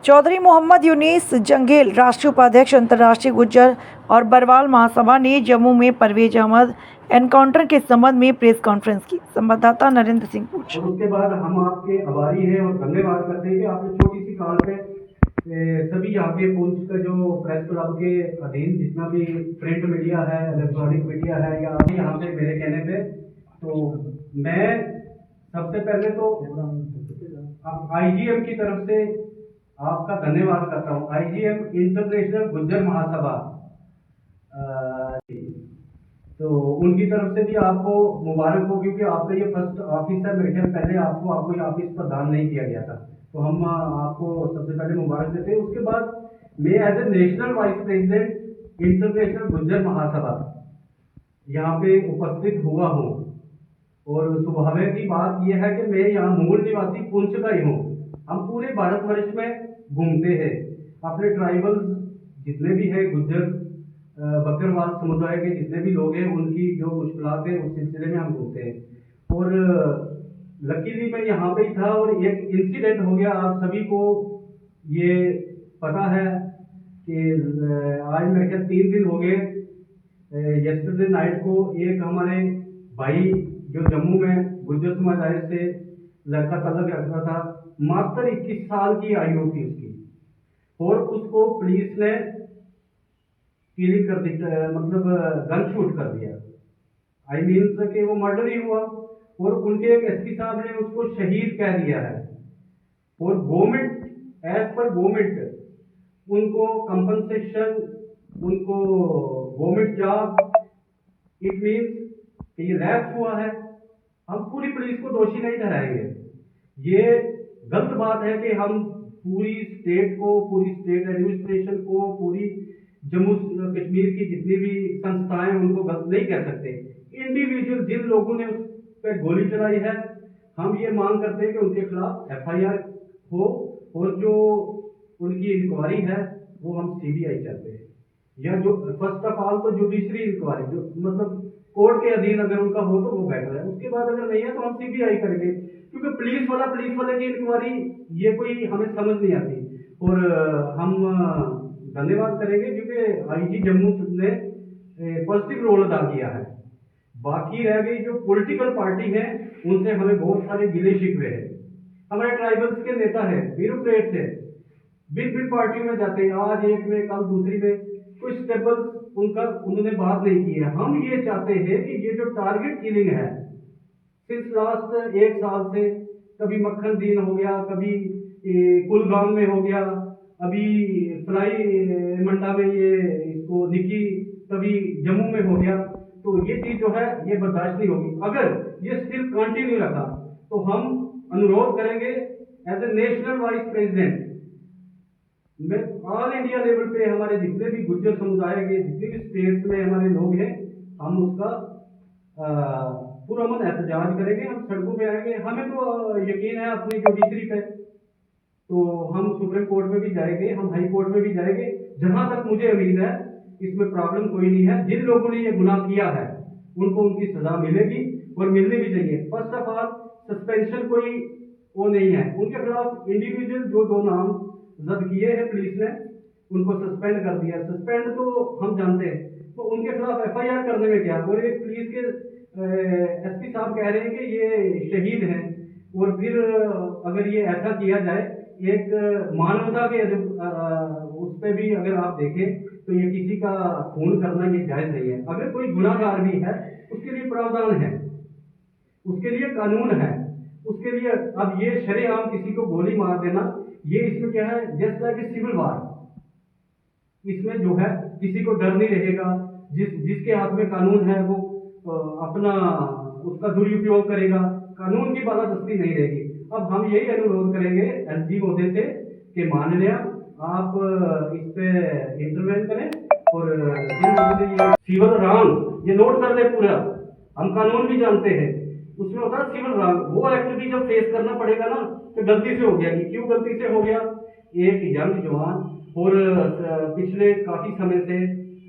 चौधरी मोहम्मद यूनिस जंगेल राष्ट्रीय उपाध्यक्ष अंतर्राष्ट्रीय गुज्जर और बरवाल महासभा ने जम्मू में परवेज अहमद एनकाउंटर के संबंध में प्रेस कॉन्फ्रेंस की। संवाददाता नरेंद्र सिंह पूछ। और उसके बाद हम आपके आभारी हैं और धन्यवाद करते हैं कि आपने छोटी सी कॉल पे सभी यहाँ के पुंछ का जो प्रेस क्लब के अधीन जितना भी प्रिंट मीडिया है, इलेक्ट्रॉनिक मीडिया है, या यहाँ पे मेरे कहने पे, तो मैं सबसे पहले तो IGM की तरफ से आपका धन्यवाद करता हूँ। IGM इंटरनेशनल गुज्जर महासभा, तो उनकी तरफ से भी आपको मुबारक हो, क्योंकि आपका ये फर्स्ट ऑफिस है। मेरे ख्याल पहले आपको ये ऑफिस प्रदान नहीं किया गया था, तो हम आपको सबसे पहले मुबारक देते हैं। उसके बाद मैं as a national vice president international Gujjar Mahasabha यहाँ पे उपस्थित हुआ हूँ, और सौभाग्य की बात यह है कि मैं यहाँ मूल निवासी पुंछ का ही हूँ। हम पूरे भारतवर्ष में घूमते हैं, अपने ट्राइबल्स जितने भी हैं, गुज्जर बकरवाल समुदाय के जितने भी लोग हैं, उनकी जो मुश्किलात है उस सिलसिले में हम घूमते हैं। और लकीली मैं यहाँ पे ही था और एक इंसिडेंट हो गया। आप सभी को ये पता है कि आज मेरे ख्याल 3 दिन हो गए, यस्टरडे नाइट को एक हमारे भाई जो जम्मू में गुज्जर समुदाय से लड़का तलब रखता था, मात्र 21 साल की आयु थी उसकी, और उसको पुलिस ने किलिंग कर दी, मतलब गन शूट कर दिया। आई मीन कि वो मर्डर ही हुआ, और उनके एक SP साहब ने उसको शहीद कह दिया है। और गवर्नमेंट एज पर गवर्नमेंट उनको कंपनसेशन, उनको गवर्नमेंट जॉब, इट मीन्स कि ये लैप्स हुआ है। हम पूरी पुलिस को दोषी नहीं ठहराएंगे। ये गलत बात है कि हम पूरी स्टेट को, पूरी स्टेट एडमिनिस्ट्रेशन को, पूरी जम्मू कश्मीर की जितनी भी संस्थाएं, उनको गलत नहीं कह सकते। इंडिविजुअल जिन लोगों ने उस पर गोली चलाई है, हम ये मांग करते हैं कि उनके खिलाफ FIR हो, और जो उनकी इंक्वायरी है वो हम CBI चाहते हैं, या जो फर्स्ट ऑफ ऑल तो जुडिशरी इंक्वायरी, जो मतलब कोर्ट के अधीन अगर उनका हो तो वो बेटर है। उसके बाद अगर नहीं है तो हम CBI करेंगे, क्योंकि पुलिस वाले की इंक्वायरी ये कोई हमें समझ नहीं आती। और हम धन्यवाद करेंगे क्योंकि IG जम्मू ने पॉजिटिव रोल अदा किया है। बाकी रह गई जो पॉलिटिकल पार्टी है, उनसे हमें बहुत सारे गिले शिकवे हैं। हमारे ट्राइबल्स के नेता है, ब्यूरोक्रेट्स है, भिन्न पार्टियों में जाते हैं, आज एक में कल दूसरी में, कोई स्टेबल उन्होंने बात नहीं की है। हम ये चाहते हैं कि ये जो टारगेट किलिंग है सिंस लास्ट 1 साल से, कभी मक्खन दीन हो गया, कभी कुलगाम में हो गया, अभी फ्लाई मंडा में ये इसको निकी, कभी जम्मू में हो गया, तो ये चीज जो है ये बर्दाश्त नहीं होगी। अगर ये स्टिल कंटिन्यू रखा तो हम अनुरोध करेंगे as a national vice president में, ऑल इंडिया लेवल पे हमारे जितने भी गुज्जर समुदाय के जितने भी स्टेट्स में हमारे लोग हैं, हम उसका पुरअमन एहतजाज करेंगे, हम सड़कों पे आएंगे। हमें तो यकीन है अपनी जुडिशरी पे, तो हम सुप्रीम कोर्ट में भी जाएंगे, हम हाई कोर्ट में भी जाएंगे। जहां तक मुझे उम्मीद है इसमें प्रॉब्लम कोई नहीं है। जिन लोगों ने ये गुनाह किया है उनको उनकी सजा मिलेगी, और मिलनी भी चाहिए। फर्स्ट ऑफ ऑल सस्पेंशन कोई वो नहीं है उनके खिलाफ। इंडिविजुअल जो 2 नाम जब्त किए हैं पुलिस ने, उनको सस्पेंड कर दिया। सस्पेंड तो हम जानते हैं, तो उनके खिलाफ FIR करने में क्या। और एक पुलिस के SP साहब कह रहे हैं कि ये शहीद हैं, और फिर अगर ये ऐसा किया जाए, एक मानवता के उस पर भी अगर आप देखें तो ये किसी का खून करना ये जायज नहीं है। अगर कोई गुनाहगार भी है उसके लिए प्रावधान है, उसके लिए कानून है, उसके लिए। अब ये शरेआम किसी को गोली मार देना, ये इसमें क्या है, just like a civil war. इसमें जो है किसी को डर नहीं रहेगा, जिसके हाथ में कानून है वो अपना उसका दुरुपयोग करेगा, कानून की बालादस्ती नहीं रहेगी। अब हम यही अनुरोध करेंगे LG महोदय से कि माननीय आप इस पे इंटरवेन करें, और ये सिविल रॉन्ग ये नोट कर ले पूरा। हम कानून भी जानते हैं, उसमें होता है सिविल रॉन्ग, वो एक्ट भी जब फेस करना पड़ेगा ना, तो गलती से हो गया, कि क्यों गलती से हो गया। एक यंग जवान, और पिछले काफी समय से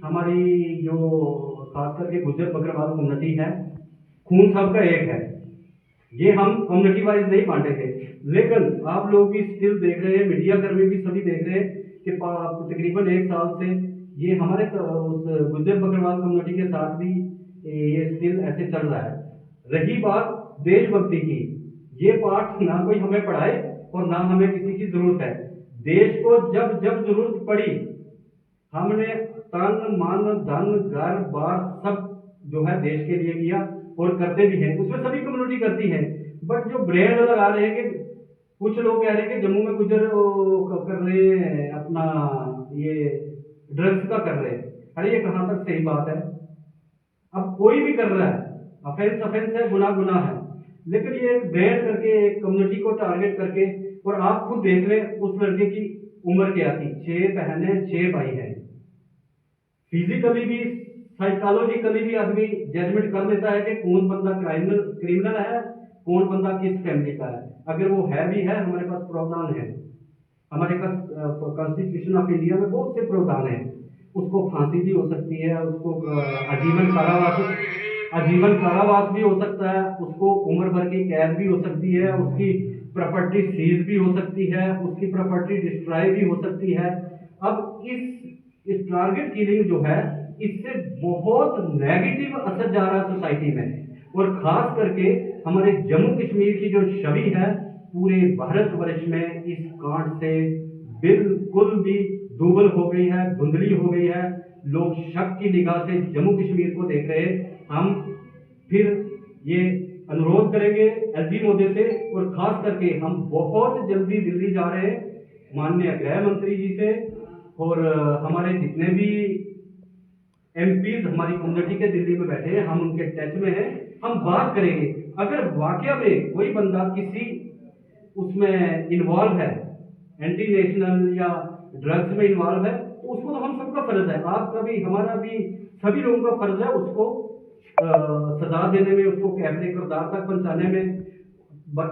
हमारी जो खास करके गुज्जर बकरवाल कम्युनिटी है, खून सबका एक है, ये हम कम्युनिटी वाइज नहीं बांटे थे, लेकिन आप लोग भी स्टिल देख रहे हैं, मीडिया कर्मी भी सभी देख रहे हैं कि तकरीबन 1 साल से ये हमारे उस गुज्जर बकरवाल कम्युनिटी के साथ भी ये स्टिल ऐसे चल रहा है। रही बात देशभक्ति की, ये पाठ ना कोई हमें पढ़ाए और ना हमें किसी की जरूरत है। देश को जब जब जरूरत पड़ी हमने तन मन धन घर बार सब जो है देश के लिए किया और करते भी हैं, उसमें सभी कम्युनिटी करती है। बट जो ब्रांड लगा रहे हैं कि कुछ लोग कह रहे हैं कि जम्मू में गुजर कर रहे हैं अपना ये ड्रग्स का कर रहे हैं। अरे ये कहाँ तक सही बात है? अब कोई भी कर रहा है, अफेंस अफेंस है, गुनाह गुनाह है, लेकिन ये एक ब्रांड करके एक कम्युनिटी को टारगेट करके, और आप खुद देख लें उस लड़के की उम्र क्या थी, 6 बहनें 6 भाई हैं। फिजिकली भी साइकोलॉजिकली भी आदमी जजमेंट कर लेता है कि कौन बंदा क्रिमिनल है, कौन बंदा किस फैमिली का है। अगर वो है भी है, हमारे पास प्रावधान है, हमारे पास कॉन्स्टिट्यूशन ऑफ इंडिया में बहुत से प्रावधान है। उसको फांसी भी हो सकती है, उसको आजीवन कारावास भी हो सकता है, उसको उम्र भर की कैद भी हो सकती है, उसकी प्रॉपर्टी सीज भी हो सकती है, उसकी प्रॉपर्टी डिस्ट्रॉय भी हो सकती है। अब इस टारगेट किलिंग जो है, इससे बहुत नेगेटिव असर जा रहा है सोसाइटी में, और खास करके हमारे जम्मू कश्मीर की जो छवि है पूरे भारतवर्ष में इस कांड से बिल्कुल भी दुबल हो गई है, धुंधली हो गई है। लोग शक की निगाह से जम्मू कश्मीर को देख रहे हैं। हम फिर ये अनुरोध करेंगे एलजी महोदय से, और खास करके हम बहुत जल्दी दिल्ली जा रहे हैं माननीय गृह मंत्री जी से, और हमारे जितने भी एमपीज हमारी कम्युनिटी के दिल्ली में बैठे हैं, हम उनके टच में हैं। हम बात करेंगे, अगर वाकया में कोई बंदा किसी उसमें इन्वॉल्व है, एंटी नेशनल या ड्रग्स में इन्वॉल्व है, तो उसको तो हम सबका फर्ज है, आपका भी हमारा भी सभी लोगों का फर्ज है उसको सजा देने में, उसको कैफे किरदार तक पहुंचाने में। बट